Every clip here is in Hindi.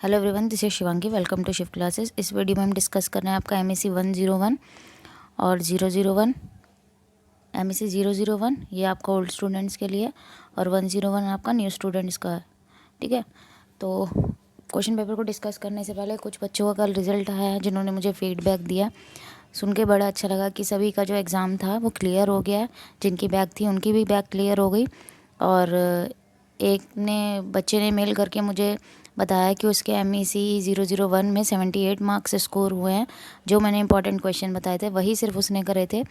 Hello everyone, this is Shivangi. Welcome to shift classes. इस वीडियो में हम डिस्कस कर रहे हैं आपका एमएससी 101 और 001। एमएससी 001 ये आपका ओल्ड स्टूडेंट्स के लिए और 101 आपका न्यू स्टूडेंट्स का है। ठीक है, तो क्वेश्चन पेपर को डिस्कस करने से पहले कुछ बच्चों का कल रिजल्ट आया है जिन्होंने मुझे फीडबैक दिया। सुन के बड़ा अच्छा लगा कि सभी का जो एग्ज़ाम था वो क्लियर हो गया है। जिनकी बैक थी उनकी भी बैक क्लियर हो गई। और बच्चे ने मेल करके मुझे बताया कि उसके MEC 001 में 78 मार्क्स स्कोर हुए हैं। जो मैंने इंपॉर्टेंट क्वेश्चन बताए थे वही सिर्फ उसने करे थे।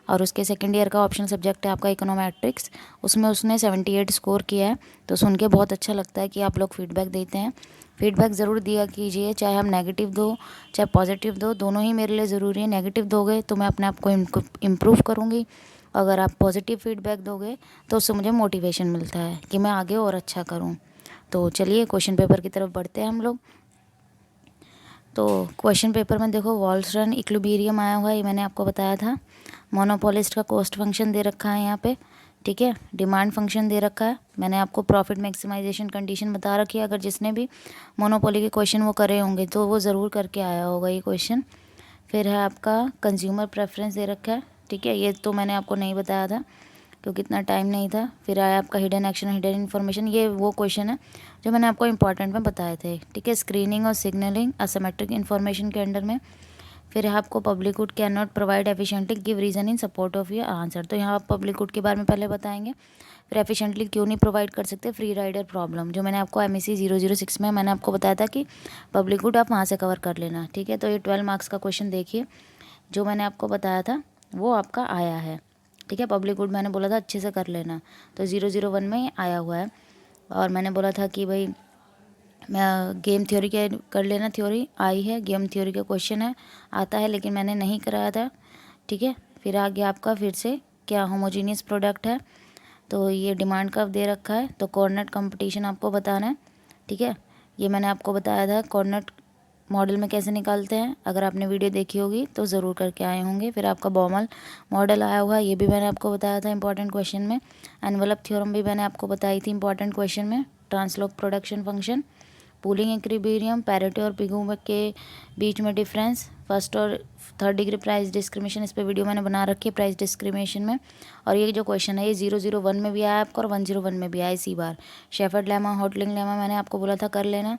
और उसके सेकेंड ईयर का ऑप्शनल सब्जेक्ट है आपका इकोनोमेट्रिक्स, उसमें उसने 78 स्कोर किया है। तो सुन के बहुत अच्छा लगता है कि आप लोग फीडबैक देते हैं। फीडबैक ज़रूर दिया कीजिए, चाहे हम नेगेटिव दो चाहे पॉजिटिव दो, दोनों ही मेरे लिए ज़रूरी है। नेगेटिव दोगे तो मैं अपने आप को इम्प्रूव करूँगी, अगर आप पॉजिटिव फीडबैक दोगे तो उससे मुझे मोटिवेशन मिलता है कि मैं आगे और अच्छा करूँ। तो चलिए क्वेश्चन पेपर की तरफ बढ़ते हैं हम लोग। तो क्वेश्चन पेपर में देखो, वॉल्सरन इक्विलिब्रियम आया हुआ है, ये मैंने आपको बताया था। मोनोपोलिस्ट का कॉस्ट फंक्शन दे रखा है यहाँ पे। ठीक है, डिमांड फंक्शन दे रखा है। मैंने आपको प्रॉफिट मैक्सिमाइजेशन कंडीशन बता रखी है। अगर जिसने भी मोनोपोली के क्वेश्चन वो करे होंगे तो वो ज़रूर करके आया होगा ये क्वेश्चन। फिर है आपका कंज्यूमर प्रेफरेंस दे रखा है। ठीक है, ये तो मैंने आपको नहीं बताया था क्योंकि इतना टाइम नहीं था। फिर आया आपका हिडन एक्शन, हिडन इन्फॉर्मेशन, ये वो क्वेश्चन है जो मैंने आपको इंपॉर्टेंट में बताए थे। ठीक है, स्क्रीनिंग और सिग्नलिंग असिमेट्रिक इन्फॉर्मेशन के अंडर में। फिर है आपको public good can not provide efficiently, give reason in support of your answer. तो यहाँ आप पब्लिक गुड के बारे में पहले बताएंगे, फिर एफिशिएंटली क्यों नहीं प्रोवाइड कर सकते। फ्री राइडर प्रॉब्लम जो मैंने आपको MEC 006 में मैंने आपको बताया था कि पब्लिक गुड आप वहाँ से कवर कर लेना। ठीक है, तो ये 12 मार्क्स का क्वेश्चन देखिए, जो मैंने आपको बताया था वो आपका आया है। ठीक है, पब्लिक गुड मैंने बोला था अच्छे से कर लेना, तो 001 में ये आया हुआ है। और मैंने बोला था कि भाई मैं गेम थ्योरी के कर लेना, थ्योरी आई है, गेम थ्योरी का क्वेश्चन है आता है, लेकिन मैंने नहीं कराया था। ठीक है, फिर आ गया आपका फिर से क्या होमोजीनियस प्रोडक्ट है, तो ये डिमांड कर्व दे रखा है, तो कोऑर्डिनेट कंपटीशन आपको बताना है। ठीक है, ये मैंने आपको बताया था कोऑर्डिनेट मॉडल में कैसे निकालते हैं, अगर आपने वीडियो देखी होगी तो ज़रूर करके आए होंगे। फिर आपका बॉमल मॉडल आया हुआ है, ये भी मैंने आपको बताया था इंपॉर्टेंट क्वेश्चन में। एनवलप थ्योरम भी मैंने आपको बताई थी इंपॉर्टेंट क्वेश्चन में। Translog production function, pooling equilibrium, Pareto और पिगू के बीच में डिफरेंस, फर्स्ट और थर्ड डिग्री प्राइस डिस्क्रिमिनेशन, इस पर वीडियो मैंने बना रखी है प्राइस डिस्क्रिमिनेशन में। और ये जो क्वेश्चन है ये 001 में भी आया आपका और 101 में भी आया इसी बार। शेफर्ड लेमा, हॉटलिंग लेमा मैंने आपको बोला था कर लेना।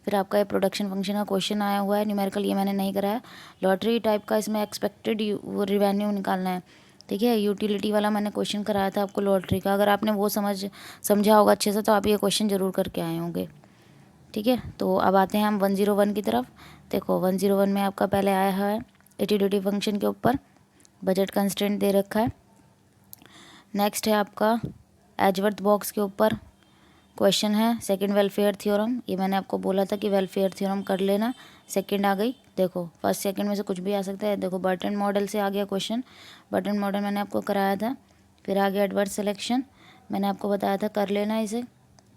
फिर आपका ये प्रोडक्शन फंक्शन का क्वेश्चन आया हुआ है न्यूमेरिकल, ये मैंने नहीं कराया। लॉटरी टाइप का इसमें एक्सपेक्टेड रिवेन्यू निकालना है। ठीक है, यूटिलिटी वाला मैंने क्वेश्चन कराया था आपको लॉटरी का, अगर आपने वो समझा होगा अच्छे से तो आप ये क्वेश्चन ज़रूर करके आए होंगे। ठीक है, तो अब आते हैं हम 101 की तरफ। देखो 101 में आपका पहले आया है यूटिलिटी फंक्शन के ऊपर बजट कंस्ट्रेंट दे रखा है। नेक्स्ट है आपका एजवर्थ बॉक्स के ऊपर क्वेश्चन है सेकंड वेलफेयर थ्योरम, ये मैंने आपको बोला था कि वेलफेयर थ्योरम कर लेना। सेकंड आ गई, देखो फर्स्ट सेकंड में से कुछ भी आ सकता है। देखो बर्टन मॉडल से आ गया क्वेश्चन, बर्टन मॉडल मैंने आपको कराया था। फिर आ गया एडवर्स सिलेक्शन, मैंने आपको बताया था कर लेना इसे।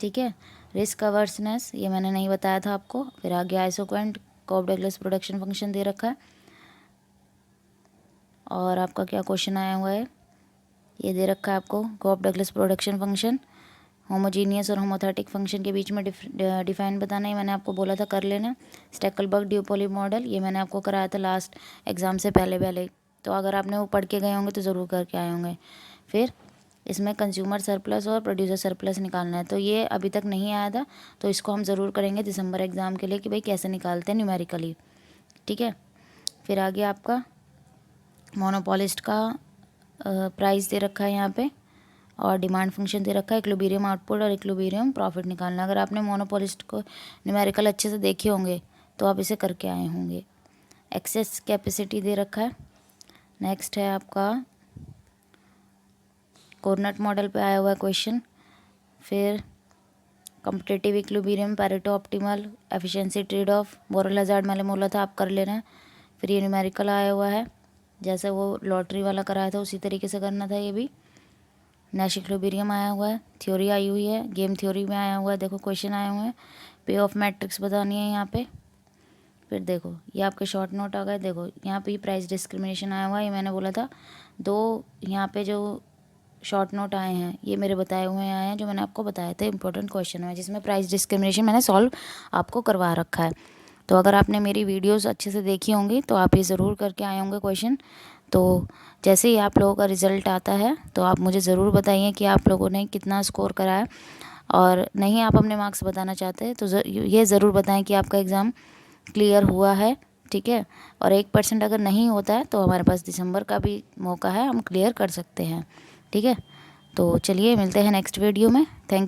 ठीक है, रिस्क अवर्सनेस ये मैंने नहीं बताया था आपको। फिर आ गया isoquant, Cobb Douglas production function दे रखा है। और आपका क्या क्वेश्चन आया हुआ है, ये दे रखा है आपको Cobb Douglas production function, homogeneous और होमोथेटिक फंक्शन के बीच में डिफाइन बताना, ही मैंने आपको बोला था कर लेना। स्टेकलबर्ग ड्यूपोली मॉडल ये मैंने आपको कराया था लास्ट एग्ज़ाम से पहले पहले, तो अगर आपने वो पढ़ के गए होंगे तो ज़रूर करके आए होंगे। फिर इसमें कंज्यूमर सरप्लस और प्रोड्यूसर सरप्लस निकालना है, तो ये अभी तक नहीं आया था, तो इसको हम ज़रूर करेंगे दिसंबर एग्ज़ाम के लिए कि भाई कैसे निकालते हैं न्यूमेरिकली। ठीक है, फिर आ गया आपका मोनोपोलिस्ट का प्राइस दे रखा है यहाँ पे, और डिमांड फंक्शन दे रखा है इक्विलिब्रियम आउटपुट और इक्विलिब्रियम प्रॉफिट निकालना। अगर आपने मोनोपोलिस्ट को न्यूमेरिकल अच्छे से देखे होंगे तो आप इसे करके आए होंगे। एक्सेस कैपेसिटी दे रखा है। नेक्स्ट है आपका कोऑर्डिनेट मॉडल पे आया हुआ है क्वेश्चन। फिर competitive equilibrium, Pareto optimal, efficiency trade off, moral hazard मैंने बोला था आप कर लेना है। फिर ये न्यूमेरिकल आया हुआ है, जैसे वो लॉटरी वाला कराया था उसी तरीके से करना था ये भी। नैश इक्विलिब्रियम आया हुआ है, थ्योरी आई हुई है, गेम थ्योरी में आया हुआ है, देखो क्वेश्चन आए हुए हैं, पे ऑफ मैट्रिक्स बतानी है यहाँ पे। फिर देखो ये आपके शॉर्ट नोट आ गए, देखो यहाँ पे प्राइस डिस्क्रिमिनेशन आया हुआ है, ये मैंने बोला था दो यहाँ पे जो शॉर्ट नोट आए हैं, ये मेरे बताए हुए आए हैं, जो मैंने आपको बताए थे इंपॉर्टेंट क्वेश्चन में, जिसमें प्राइस डिस्क्रिमिनेशन मैंने सॉल्व आपको करवा रखा है। तो अगर आपने मेरी वीडियोस अच्छे से देखी होंगी तो आप ये ज़रूर करके आए होंगे क्वेश्चन। तो जैसे ही आप लोगों का रिज़ल्ट आता है तो आप मुझे ज़रूर बताइए कि आप लोगों ने कितना स्कोर करा है, और नहीं आप अपने मार्क्स बताना चाहते हैं तो ये ज़रूर बताएं कि आपका एग्ज़ाम क्लियर हुआ है, ठीक है। और 1% अगर नहीं होता है तो हमारे पास दिसंबर का भी मौका है, हम क्लियर कर सकते हैं, ठीक है। तो चलिए मिलते हैं नेक्स्ट वीडियो में। थैंक